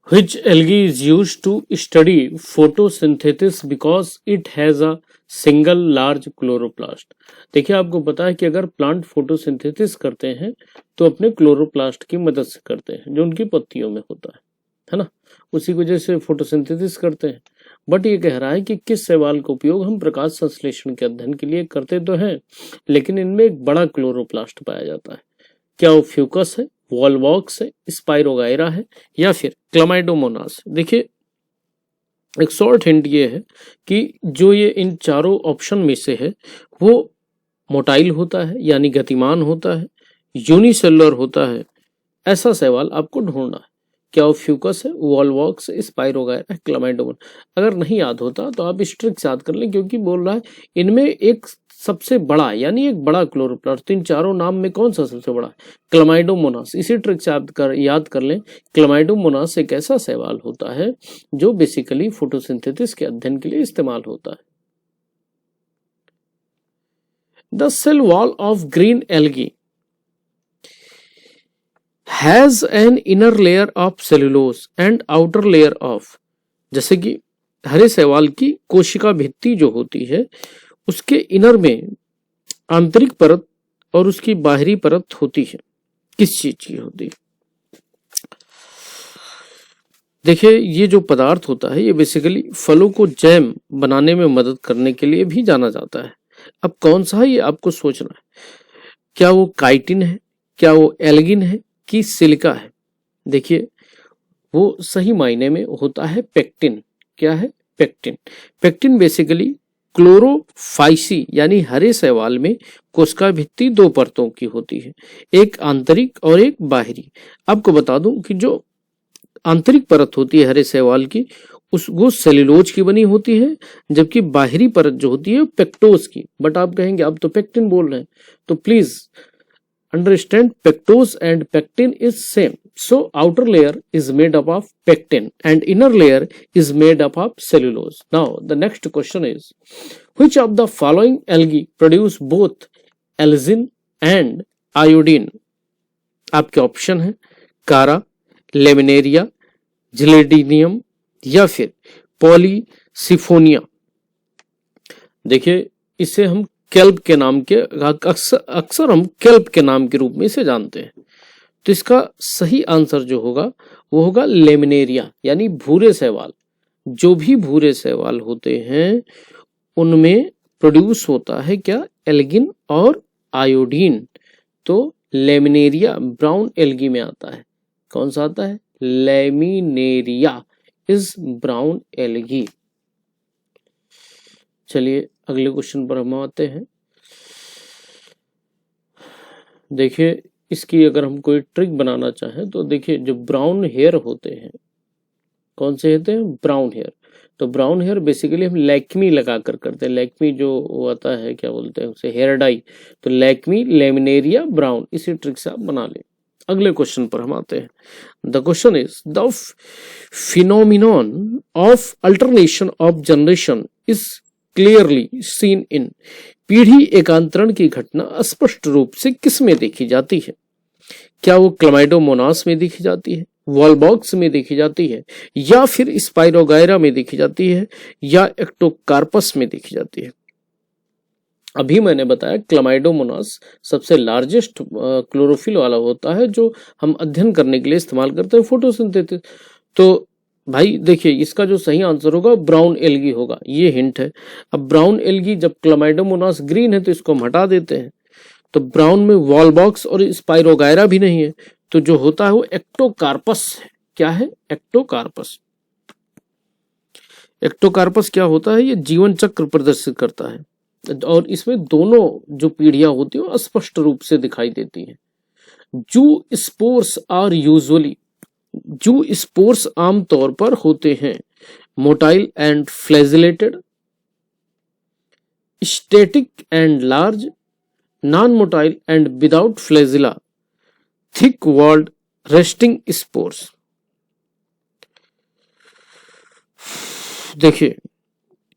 Which algae is used to study photosynthesis because it has a single large chloroplast। देखिए आपको पता है कि अगर प्लांट फोटोसिंथेसिस करते हैं तो अपने क्लोरोप्लास्ट की मदद से करते हैं जो उनकी पत्तियों में होता है ना, उसी की वजह से फोटोसिंथेसिस करते हैं। बट ये कह रहा है कि किस शैवाल का उपयोग हम प्रकाश संश्लेषण के अध्ययन के लिए करते तो हैं, लेकिन इनमें एक बड़ा क्लोरोप्लास्ट पाया जाता है। क्या वो फ्यूकस है, वॉलवॉक्स है, स्पाइरोगायरा है या फिर क्लामाइडोमोनास। देखिए एक शॉर्ट हिंट ये है कि जो ये इन चारों ऑप्शन में से है वो मोटाइल होता है यानी गतिमान होता है, यूनिसेलुलर होता है, ऐसा शैवाल आपको ढूंढना है। क्या वो फ्यूकस है, वॉलवॉक्स है, स्पाइरोगायरा है, क्लामाइडोमोन। अगर नहीं याद होता तो आप इस ट्रिक से याद कर लें, क्योंकि बोल रहा है इनमें एक सबसे बड़ा यानी एक बड़ा क्लोरोप्लास्ट। तो इन चारों नाम में कौन सा सबसे बड़ा है? क्लामाइडोमोनास। इसी ट्रिक से आप याद कर लें, क्लामाइडोमोनास एक ऐसा शैवाल होता है जो बेसिकली फोटोसिंथेसिस के अध्ययन के लिए इस्तेमाल होता है। The cell wall of green algae has an inner layer of cellulose and outer layer of. जैसे कि हरे शैवाल की कोशिका भित्ति जो होती है उसके इनर में आंतरिक परत और उसकी बाहरी परत होती है। किस चीज की होती है? देखिए ये जो पदार्थ होता है ये बेसिकली फलों को जैम बनाने में मदद करने के लिए भी जाना जाता है। अब कौन सा है ये आपको सोचना है। क्या वो काइटिन है, क्या वो एल्गिन है कि सिलिका है? देखिए वो सही मायने में होता है पेक्टिन। क्या है? पेक्टिन। पेक्टिन बेसिकली क्लोरोफाइसी यानी हरे शैवाल में कोशिका भित्ति दो परतों की होती है, एक आंतरिक और एक बाहरी। आपको बता दूं कि जो आंतरिक परत होती है हरे शैवाल की वो सेल्यूलोज की बनी होती है, जबकि बाहरी परत जो होती है पेक्टोज की। बट आप कहेंगे अब तो पेक्टिन बोल रहे हैं, तो please understand pectose and pectin is same. So outer layer is made up of pectin and inner layer is made up of cellulose. Now the next question is, which of the following algae produce both allicin and iodine? आपके option है कारा, laminaria, जिलेडिनियम या फिर Polysiphonia. देखिए इसे हम kelp के नाम के अक्सर हम केल्प के नाम के रूप में इसे जानते हैं। तो इसका सही आंसर जो होगा वो होगा लेमिनेरिया यानी भूरे शैवाल। जो भी भूरे शैवाल होते हैं उनमें प्रोड्यूस होता है क्या? एल्गिन और आयोडीन। तो लेमिनेरिया ब्राउन एल्गी में आता है। कौन सा आता है? Laminaria is brown algae. चलिए अगले क्वेश्चन पर हम आते हैं। देखिए इसकी अगर हम कोई ट्रिक बनाना चाहें तो देखिए जो ब्राउन हेयर होते हैं, कौन से होते हैं? Brown hair. तो ब्राउन हेयर बेसिकली हम लैक्मी लगा कर करते हैं। लैक्मी जो आता है क्या बोलते हैं उसे, हेयर डाई। तो लैक्मी, लेमिनेरिया, ब्राउन, इसी ट्रिक से आप बना लें। अगले क्वेश्चन पर हम आते हैं। The question is the phenomenon of alternation of generation is clearly seen in. पीढ़ी एकांतरण की घटना स्पष्ट रूप से किस में देखी जाती है? क्या वो क्लामाइडोमोनास में देखी जाती है, वॉलबॉक्स में देखी जाती है, या फिर स्पाइरोगायरा में देखी जाती है, या एक्टोकार्पस में देखी जाती है? अभी मैंने बताया क्लामाइडोमोनास सबसे लार्जेस्ट क्लोरोफिल वाला होता है जो हम अध्ययन करने के लिए इस्तेमाल करते हैं फोटोसिंथेसिस। तो भाई देखिए इसका जो सही आंसर होगा ब्राउन एल्गी होगा, ये हिंट है। अब ब्राउन एल्गी जब क्लामाइडोमोनास ग्रीन है तो इसको हम हटा देते हैं, तो ब्राउन में वॉलबॉक्स और स्पाइरोगायरा भी नहीं है, तो जो होता है वो एक्टोकार्पस है। क्या है? एक्टोकार्पस। एक्टोकार्पस क्या होता है? ये जीवन चक्र प्रदर्शित करता है और इसमें दोनों जो पीढ़ियां होती हैं स्पष्ट रूप से दिखाई देती हैं। Zoospores are usually, zoospores आमतौर पर होते हैं motile and flagellated, static and large, non motile and without flagella, thick walled resting spores. देखिए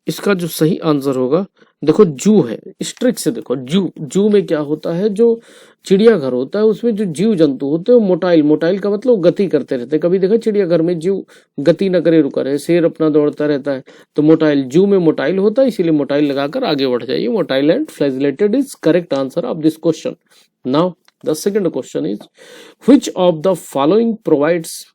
इसका जो सही आंसर होगा देखो जू है, इस ट्रिक से देखो, जू में क्या होता है, जो चिड़ियाघर होता है उसमें जो जीव जंतु होते हैं वो मोटाइल, मोटाइल का मतलब गति करते रहते हैं। कभी देखा चिड़ियाघर में जीव गति न करे रुका रहे, शेर अपना दौड़ता रहता है, तो मोटाइल, जू में मोटाइल होता है, इसीलिए मोटाइल लगाकर आगे बढ़ जाइए। Motile and flagellated is correct answer of this question. Now the second question is which of the following provides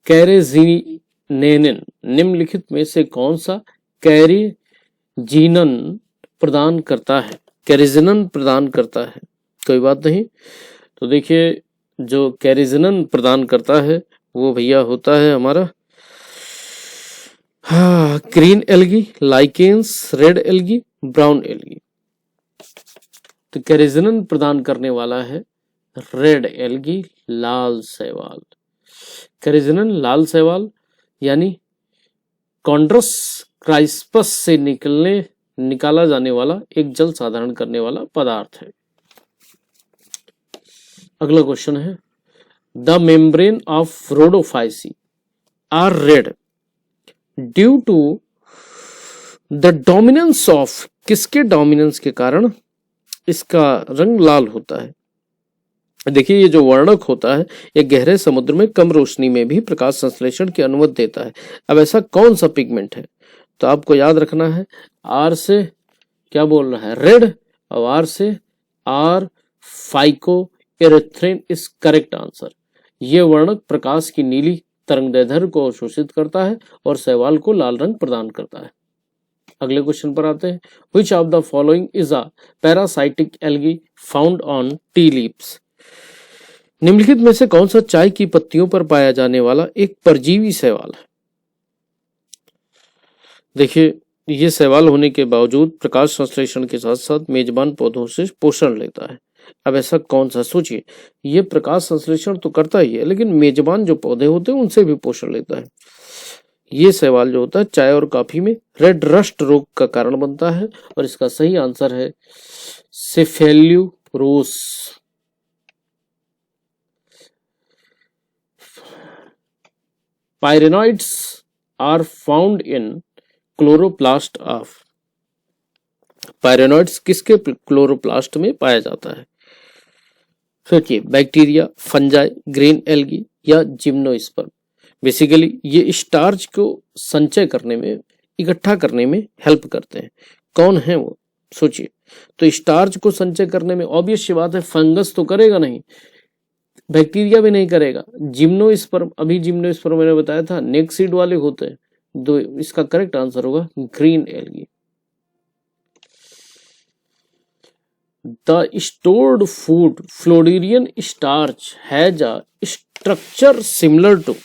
carrageenin, निम्नलिखित में से कौन सा कैरेजिनन प्रदान करता है, कैरेजिनन प्रदान करता है? कोई बात नहीं। तो देखिए जो कैरेजिनन प्रदान करता है वो भैया होता है हमारा green algae, lichens, red algae, brown algae. तो कैरेजिनन प्रदान करने वाला है रेड एल्गी, लाल शैवाल। कैरेजिनन लाल शैवाल यानी कॉन्ड्रस क्राइस्पस से निकाला जाने वाला एक जल साधारण करने वाला पदार्थ है। अगला क्वेश्चन है the membrane of rhodophyceae are red due to the dominance of, किसके डोमिनेंस के कारण इसका रंग लाल होता है? देखिए ये जो वर्णक होता है ये गहरे समुद्र में कम रोशनी में भी प्रकाश संश्लेषण की अनुमति देता है। अब ऐसा कौन सा पिगमेंट है? तो आपको याद रखना है, आर से क्या बोल रहा है, रेड, और आर से R phycoerythrin is correct answer. ये वर्णक प्रकाश की नीली तरंगदैर्ध्य को अवशोषित करता है और शैवाल को लाल रंग प्रदान करता है। अगले क्वेश्चन पर आते हैं which of the following is a parasitic algae found on tea leaves, निम्नलिखित में से कौन सा चाय की पत्तियों पर पाया जाने वाला एक परजीवी शैवाल है? देखिए ये शैवाल होने के बावजूद प्रकाश संश्लेषण के साथ साथ मेजबान पौधों से पोषण लेता है। अब ऐसा कौन सा, सोचिए, ये प्रकाश संश्लेषण तो करता ही है लेकिन मेजबान जो पौधे होते हैं उनसे भी पोषण लेता है। ये शैवाल जो होता है चाय और कॉफी में रेड रस्ट रोग का कारण बनता है और इसका सही आंसर है सेफेल्यूरोस। Pyrenoids are found in chloroplast of, पायरेनॉइड्स किसके क्लोरोप्लास्ट में पाया जाता है? सोचिए, बैक्टीरिया, फंजाई, ग्रीन एल्गी या जिम्नोस्पर्म। बेसिकली ये स्टार्च को संचय करने में, इकट्ठा करने में हेल्प करते हैं। कौन है वो, सोचिए। तो स्टार्च को संचय करने में ऑब्वियस सी बात है फंगस तो करेगा नहीं, बैक्टीरिया भी नहीं करेगा। जिम्नोस्पर्म, अभी जिम्नोस्पर्म मैंने बताया था नेक सीड वाले होते हैं, तो इसका करेक्ट आंसर होगा green algae. The stored food floridean starch has a structure similar to,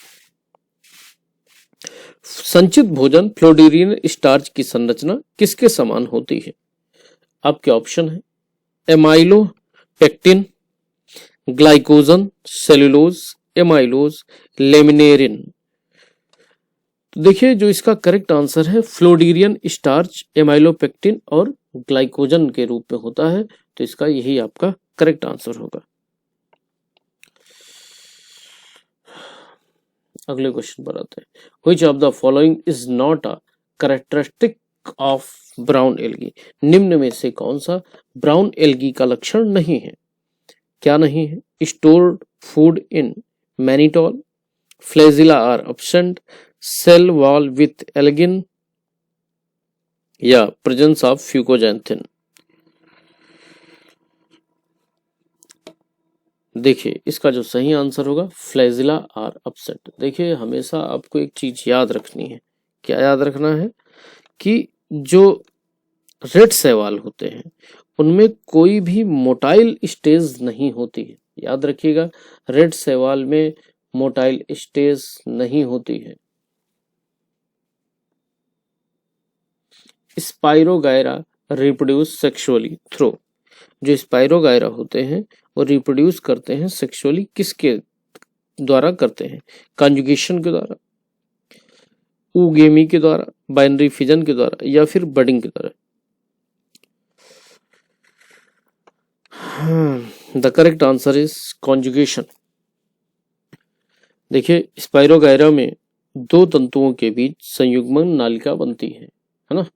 संचित भोजन फ्लोरीरियन स्टार्च की संरचना किसके समान होती है? आपके ऑप्शन है amylopectin, glycogen, cellulose, amylose, laminarin. तो देखिए जो इसका करेक्ट आंसर है फ्लोरीरियन स्टार्च एमाइलोपेक्टिन और ग्लाइकोजन के रूप में होता है, तो इसका यही आपका करेक्ट आंसर होगा। अगले क्वेश्चन पर आते हैं which of the following is not a characteristic of brown algae, निम्न में से कौन सा ब्राउन एल्गी का लक्षण नहीं है? क्या नहीं है? Stored food in mannitol, flagella are absent, cell wall with algin या प्रेजेंस ऑफ फ्यूकोजैंथिन। देखिए इसका जो सही आंसर होगा फ्लैजिला आर एब्सेंट। देखिए हमेशा आपको एक चीज याद रखनी है, क्या याद रखना है कि जो रेड शैवाल होते हैं उनमें कोई भी मोटाइल स्टेज नहीं होती है। याद रखिएगा रेड शैवाल में मोटाइल स्टेज नहीं होती है। स्पाइरोगायरा रिप्रोड्यूस सेक्सुअली थ्रू, जो स्पाइरोगायरा होते हैं वो रिप्रोड्यूस करते हैं सेक्सुअली, किसके द्वारा करते हैं? कॉन्जुगेशन के द्वारा, ऊगेमी के द्वारा, बाइनरी फिजन के द्वारा या फिर बडिंग के द्वारा। The correct answer is conjugation. देखिए स्पाइरोगायरा में दो तंतुओं के बीच संयुग्मन नालिका बनती है ना,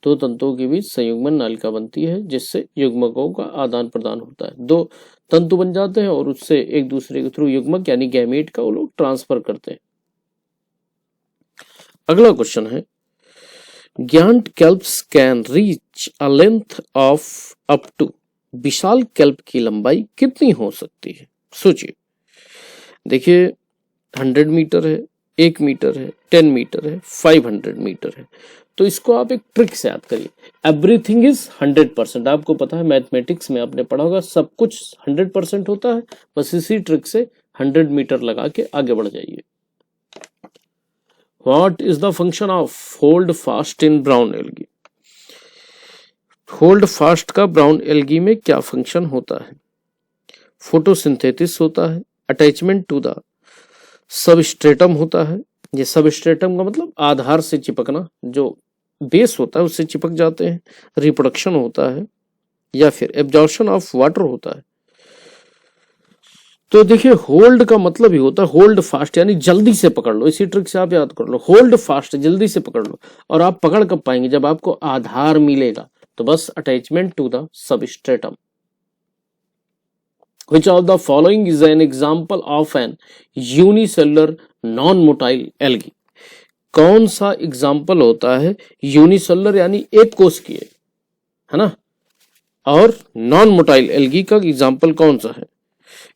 दो तंतुओं के बीच संयुग्मन नालिका बनती है जिससे युग्मकों का आदान प्रदान होता है। दो तंतु बन जाते हैं और उससे एक दूसरे के थ्रू युग्मक यानी गैमेट का वो लोग ट्रांसफर करते हैं। अगला क्वेश्चन है, giant kelps can reach a length of up to, विशाल केल्प की लंबाई कितनी हो सकती है? सोचिए, देखिए 100 मीटर है, 1 मीटर है, 10 मीटर है, 500 मीटर है। तो इसको आप एक ट्रिक से याद करिए। Everything is 100%। आपको पता है मैथमेटिक्स में आपने पढ़ा होगा सब कुछ 100% होता है। बस इसी ट्रिक से 100 मीटर लगा के आगे बढ़ जाइए। What is the function of hold fast in brown algae? Hold fast का ब्राउन एल्गी में क्या फंक्शन होता है? फोटोसिंथेसिस होता है, अटैचमेंट टू द सबस्ट्रेटम होता है। ये सबस्ट्रेटम का मतलब आधार से चिपकना, जो बेस होता है उससे चिपक जाते हैं। रिप्रोडक्शन होता है या फिर एब्जॉर्प्शन ऑफ वाटर होता है। तो देखिए होल्ड का मतलब ही होता है होल्ड फास्ट, यानी जल्दी से पकड़ लो। इसी ट्रिक से आप याद कर लो, होल्ड फास्ट, जल्दी से पकड़ लो। और आप पकड़ कब पाएंगे? जब आपको आधार मिलेगा। तो बस attachment to the substratum. Which of the following is an example of an unicellular non-motile algae? कौन सा एग्जाम्पल होता है यूनिसेलुलर यानी एक कोशिकीय, है ना, और नॉन मोटाइल एल्गी का एग्जाम्पल कौन सा है?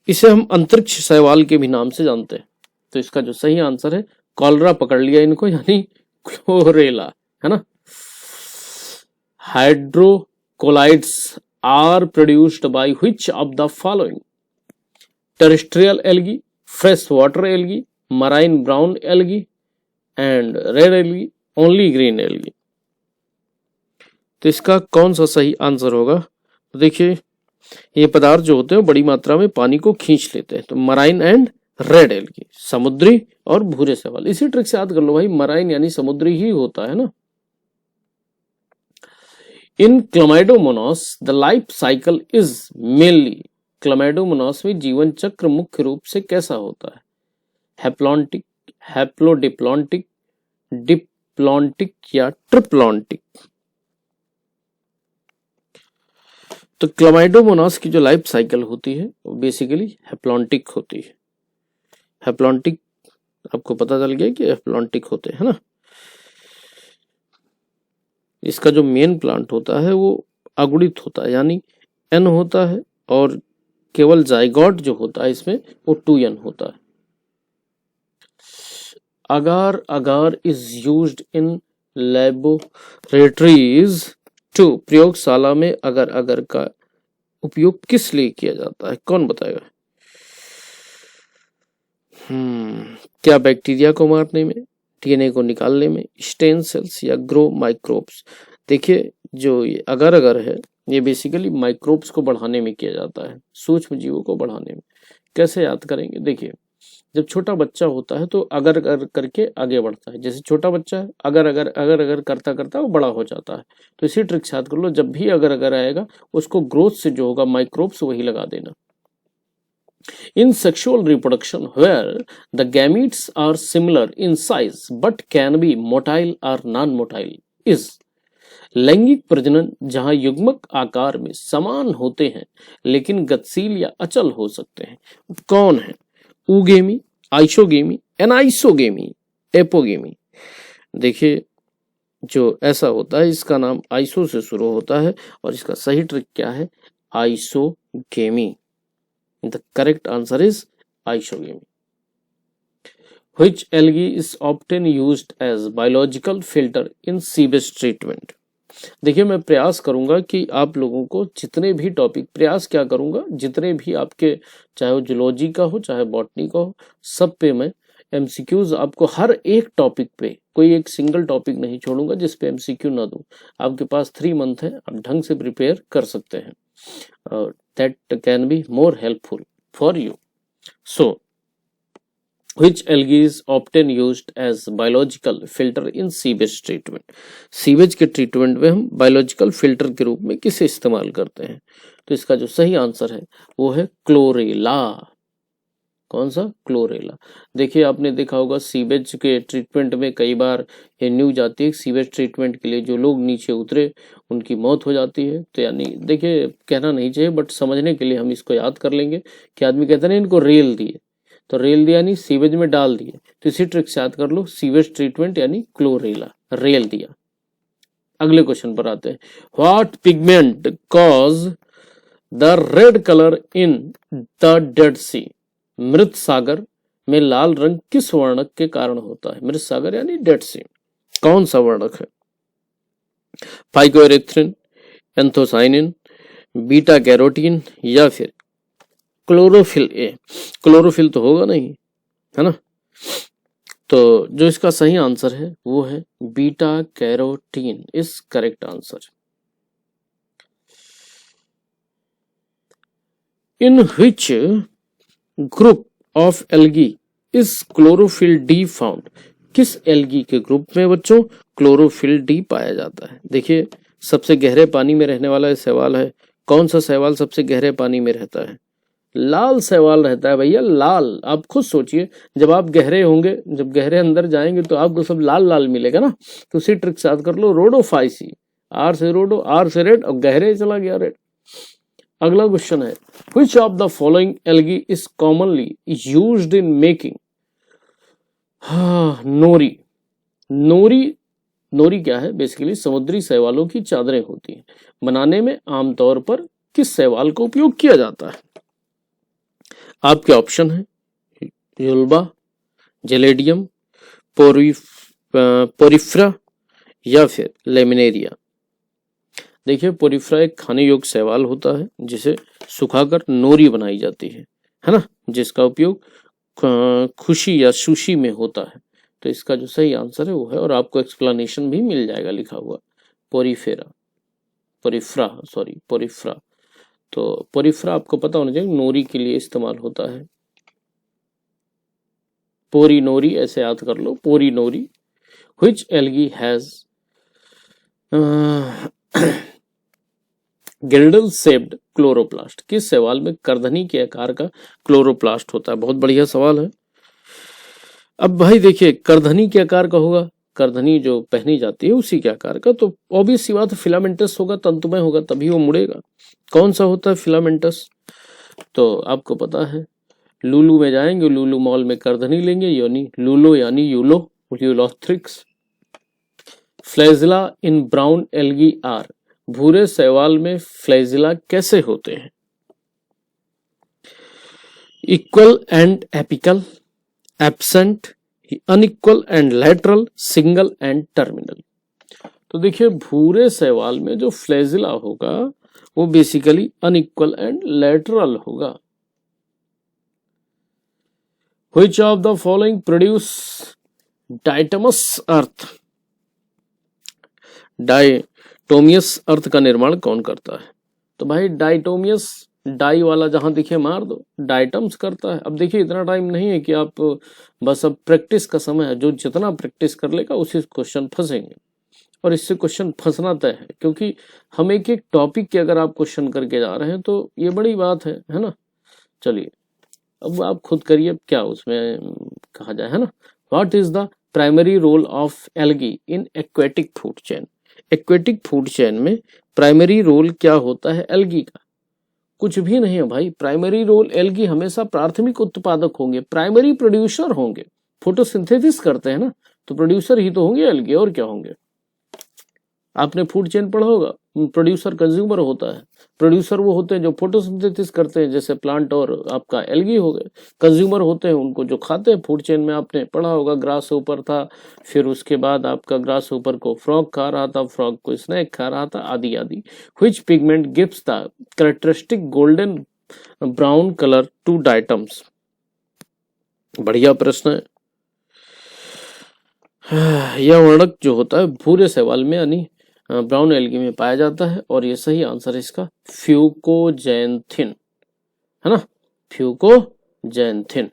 इसे हम अंतरिक्ष शैवाल के भी नाम से जानते हैं। तो इसका जो सही आंसर है, कॉलरा पकड़ लिया इनको, यानी क्लोरेला, है ना। Hydrocolloids are produced by which of the following? Terrestrial algae, fresh water algae, marine brown algae and red algae, only green algae. तो इसका कौन सा सही आंसर होगा? तो देखिए ये पदार्थ जो होते हैं बड़ी मात्रा में पानी को खींच लेते हैं। तो मराइन एंड रेड एल्गी, समुद्री और भूरे शैवाल। इसी ट्रिक से याद कर लो भाई, मराइन यानी समुद्री ही होता है ना। In Chlamydomonas the life cycle is mainly, Chlamydomonas में जीवन चक्र मुख्य रूप से कैसा होता है? हैप्लॉन्टिक, हैप्लोडिप्लॉन्टिक, डिप्लॉन्टिक या ट्रिप्लॉन्टिक? तो क्लैमाइडोमोनास की जो लाइफ साइकिल होती है वो बेसिकली हैप्लॉन्टिक होती है। हैप्लॉन्टिक आपको पता चल गया कि हैप्लॉन्टिक होते हैं, है ना। इसका जो मेन प्लांट होता है वो अगुणित होता है, यानी एन होता है, और केवल जाइगोट जो होता है इसमें वो 2n होता है। Agar, agar is used in laboratories to, प्रयोगशाला में अगर अगर का उपयोग किस लिए किया जाता है? कौन बताएगा? क्या बैक्टीरिया को मारने में, डीएनए को निकालने में, स्टेम सेल्स या ग्रो माइक्रोब्स? देखिए जो ये अगर अगर है ये बेसिकली माइक्रोब्स को बढ़ाने में किया जाता है, सूक्ष्म जीवों को बढ़ाने में। कैसे याद करेंगे? देखिए जब छोटा बच्चा होता है तो अगर अगर करके आगे बढ़ता है। जैसे छोटा बच्चा है, अगर अगर करता करता वो बड़ा हो जाता है। तो इसी ट्रिक से याद कर लो, जब भी अगर आएगा उसको ग्रोथ से जो होगा माइक्रोब्स वही लगा देना। In sexual reproduction, where the gametes are similar in size but can be motile or non-motile, is लैंगिक प्रजनन जहां युग्मक आकार में समान होते हैं लेकिन गतिशील या अचल हो सकते हैं, कौन है? ऊगेमी, आइसोगेमी, एनाइसोगेमी, एपोगेमी? देखिए जो ऐसा होता है इसका नाम आइसो से शुरू होता है और इसका सही ट्रिक क्या है? Isogamy. The correct answer is isogamy. Which algae is often used as biological filter in sewage treatment? देखिए मैं प्रयास करूंगा कि आप लोगों को जितने भी टॉपिक, प्रयास क्या करूंगा, जितने भी आपके चाहे वो जूलॉजी का हो चाहे बॉटनी का हो, सब पे मैं एमसीक्यूज आपको हर एक टॉपिक पे, कोई एक सिंगल टॉपिक नहीं छोड़ूंगा जिस पे एमसीक्यू ना दूं। आपके पास 3 मंथ है, आप ढंग से प्रिपेयर कर सकते हैं। That can be more helpful for you. So, which algae is often used as biological filter in sewage treatment? Sewage के ट्रीटमेंट में हम बायोलॉजिकल फिल्टर के रूप में किसे इस्तेमाल करते हैं? तो इसका जो सही आंसर है वो है क्लोरेला। कौन सा? क्लोरेला। देखिए आपने देखा होगा सीवेज के ट्रीटमेंट में कई बार ये न्यूज आती है, सीवेज ट्रीटमेंट के लिए जो लोग नीचे उतरे उनकी मौत हो जाती है। तो यानी देखिए कहना नहीं चाहिए, बट समझने के लिए हम इसको याद कर लेंगे कि आदमी कहते हैं इनको रेल दिए, तो रेल दिया यानी सीवेज में डाल दिए, तो इसी ट्रिक से याद कर लो, सीवेज ट्रीटमेंट यानी क्लोरेला, रेल दिया। अगले क्वेश्चन पर आते हैं। What pigment cause the red colour in the Dead Sea? मृत सागर में लाल रंग किस वर्णक के कारण होता है? मृत सागर यानी डेड सी, कौन सा वर्णक है? फाइकोएरिथ्रिन, एंथोसाइनिन, बीटा कैरोटीन या फिर क्लोरोफिल ए? क्लोरोफिल तो होगा नहीं, है ना? तो जो इसका सही आंसर है वो है beta carotene is correct answer. In which group of algae is chlorophyll D found? किस एल्गी के ग्रुप में बच्चों क्लोरोफिल डी पाया जाता है? देखिए सबसे गहरे पानी में रहने वाला सवाल है। कौन सा सवाल सबसे गहरे पानी में रहता है? लाल सवाल रहता है भैया, लाल। आप खुद सोचिए, जब आप गहरे होंगे, जब गहरे अंदर जाएंगे तो आपको सब लाल लाल मिलेगा ना। तो उसी ट्रिक से याद कर लो, रोडोफाइसी, आर से रोडो, आर से रेड, और गहरे चला गया रेड। अगला क्वेश्चन है, which of the following algae is commonly used in making nori? Nori क्या है? बेसिकली समुद्री शैवालों की चादरें होती हैं। बनाने में आमतौर पर किस शैवाल का उपयोग किया जाता है? आपके ऑप्शन है युल्बा, जेलेडियम, पोरिफ्रा या फिर लेमिनेरिया। देखिए पोरिफ्रा एक खाने योग्य शैवाल होता है जिसे सुखाकर नोरी बनाई जाती है ना, जिसका उपयोग खुशी या सुशी में होता है। तो इसका जो सही आंसर है वो है, और आपको एक्सप्लेनेशन भी मिल जाएगा लिखा हुआ, पोरिफ्रा। तो पोरिफ्रा आपको पता होना चाहिए नोरी के लिए इस्तेमाल होता है। पोरी नोरी ऐसे याद कर लो, पोरी नोरी। Which algae has girdle shaped chloroplast? किस शैवाल में करधनी के आकार का क्लोरोप्लास्ट होता है? बहुत बढ़िया सवाल है। अब भाई देखिए करधनी के आकार का होगा, करधनी जो पहनी जाती है उसी के आकार का, तो ऑब्वियस सी बात है फिलामेंटस होगा, तंतुमय होगा, तभी वो मुड़ेगा। कौन सा होता है फिलामेंटस? तो आपको पता है, लुलु में जाएंगे, लुलु मॉल में करधनी लेंगे, यानी लुलो यानी Ulothrix. Flagella in brown algae are? भूरे शैवाल में फ्लैजिला कैसे होते हैं? Equal and apical, absent, unequal and lateral, single and terminal. तो देखिए भूरे शैवाल में जो फ्लैजिला होगा वो बेसिकली अनइक्वल एंड लैटरल होगा। Which of the following produce diatomaceous earth? Diatomaceous earth का निर्माण कौन करता है? तो भाई डायटोमियस, डाई वाला जहां दिखे मार दो, डायटम्स करता है। अब देखिए इतना टाइम नहीं है कि आप बस, अब प्रैक्टिस का समय है, जो जितना प्रैक्टिस कर लेगा उसी क्वेश्चन फंसेंगे, और इससे क्वेश्चन फंसना तय है, क्योंकि हम एक एक टॉपिक के अगर आप क्वेश्चन करके जा रहे हैं तो ये बड़ी बात है ना। चलिए अब आप खुद करिए क्या उसमें कहा जाए, है ना। What is the primary role of algae in aquatic food chain? Aquatic food chain में प्राइमरी रोल क्या होता है एल्गी का? कुछ भी नहीं है भाई। प्राइमरी रोल एल्गी हमेशा प्राथमिक उत्पादक होंगे, प्राइमरी प्रोड्यूसर होंगे। फोटोसिंथेसिस करते हैं ना, तो प्रोड्यूसर ही तो होंगे एल्गी, और क्या होंगे। आपने फूड चेन पढ़ा होगा, प्रोड्यूसर कंज्यूमर होता है, प्रोड्यूसर वो होते हैं जो फोटोसिंथेसिस करते हैं, जैसे प्लांट और आपका एल्गी हो गए। कंज्यूमर होते हैं उनको जो खाते हैं। फूड चेन में आपने पढ़ा होगा ग्रास ऊपर था, फिर उसके बाद आपका ग्रास ऊपर को फ्रॉग खा रहा था, फ्रॉग को स्नेक खा रहा था, आदि आदि। Which pigment gives the characteristic golden brown colour to diatoms? बढ़िया प्रश्न है। यह वर्णक जो होता है भूरे शैवाल में यानी ब्राउन एल्गी में पाया जाता है, और ये सही आंसर है इसका फ्यूकोजैंथिन, है ना, फ्यूकोजैंथिन।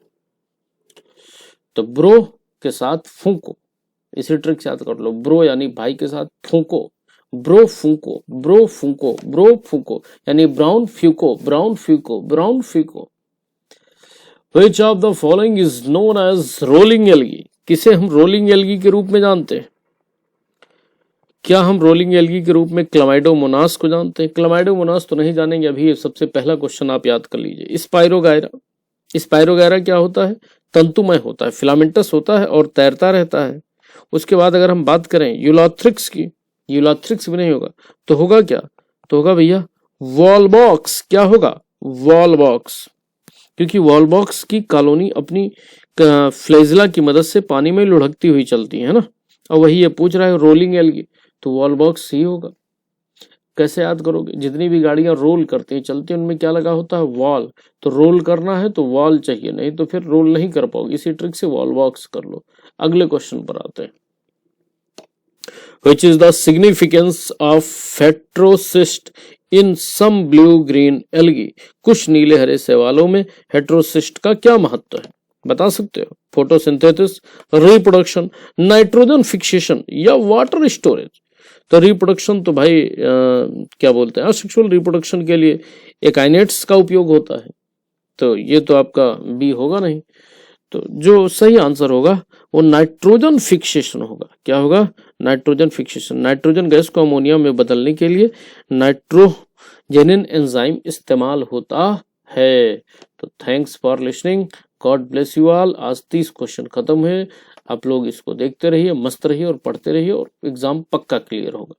तो ब्रो के साथ फूको, इसी ट्रिक से याद कर लो। ब्रो यानी भाई के साथ फूको, ब्रो फूको, ब्रो फूको, ब्रो फूको, यानी ब्राउन फ्यूको, ब्राउन फ्यूको, ब्राउन फ्यूको। Which of the following is known as rolling algae? किसे हम रोलिंग एल्गी के रूप में जानते हैं? क्या हम रोलिंग एल्गी के रूप में क्लामाइडोमोनास को जानते हैं? क्लामाइडोमोनास तो नहीं जानेंगे अभी, ये सबसे पहला क्वेश्चन आप याद कर लीजिए। स्पाइरोगायरा, स्पाइरोगायरा क्या होता है? तंतुमय होता है, फिलामेंटस होता है और तैरता रहता है। उसके बाद अगर हम बात करें यूलोथ्रिक्स की, यूलोथ्रिक्स भी नहीं होगा तो होगा क्या? तो होगा भैया वॉलबॉक्स। क्या होगा? वॉलबॉक्स, क्योंकि वॉलबॉक्स की कॉलोनी अपनी फ्लेजला की मदद से पानी में लुढ़कती हुई चलती है ना। और वही ये पूछ रहा है रोलिंग एल्गी, तो वॉलबॉक्स ही होगा। कैसे याद करोगे? जितनी भी गाड़ियां रोल करती हैं, चलती हैं, उनमें क्या लगा होता है? वॉल। तो रोल करना है तो वॉल चाहिए, नहीं तो फिर रोल नहीं कर पाओगे। इसी ट्रिक से वॉलबॉक्स कर लो। अगले क्वेश्चन पर आते हैं। Which is the significance of heterocyst in some blue green algae? कुछ नीले हरे शैवालों में हेट्रोसिस्ट का क्या महत्व है? बता सकते हो? फोटोसिंथेसिस, रिप्रोडक्शन, नाइट्रोजन फिक्सेशन या वाटर स्टोरेज? तो रिप्रोडक्शन तो भाई क्या बोलते हैं, असेक्सुअल रिप्रोडक्शन के लिए एकाइनेट्स का उपयोग होता है, तो ये तो आपका बी होगा नहीं। तो जो सही आंसर होगा वो नाइट्रोजन फिक्सेशन होगा। क्या होगा? Nitrogen fixation. नाइट्रोजन गैस को अमोनिया में बदलने के लिए नाइट्रोजेनिन एंजाइम इस्तेमाल होता है। तो thanks for listening, God bless you all. आज 30 क्वेश्चन खत्म है। आप लोग इसको देखते रहिए, मस्त रहिए और पढ़ते रहिए और एग्जाम पक्का क्लियर होगा।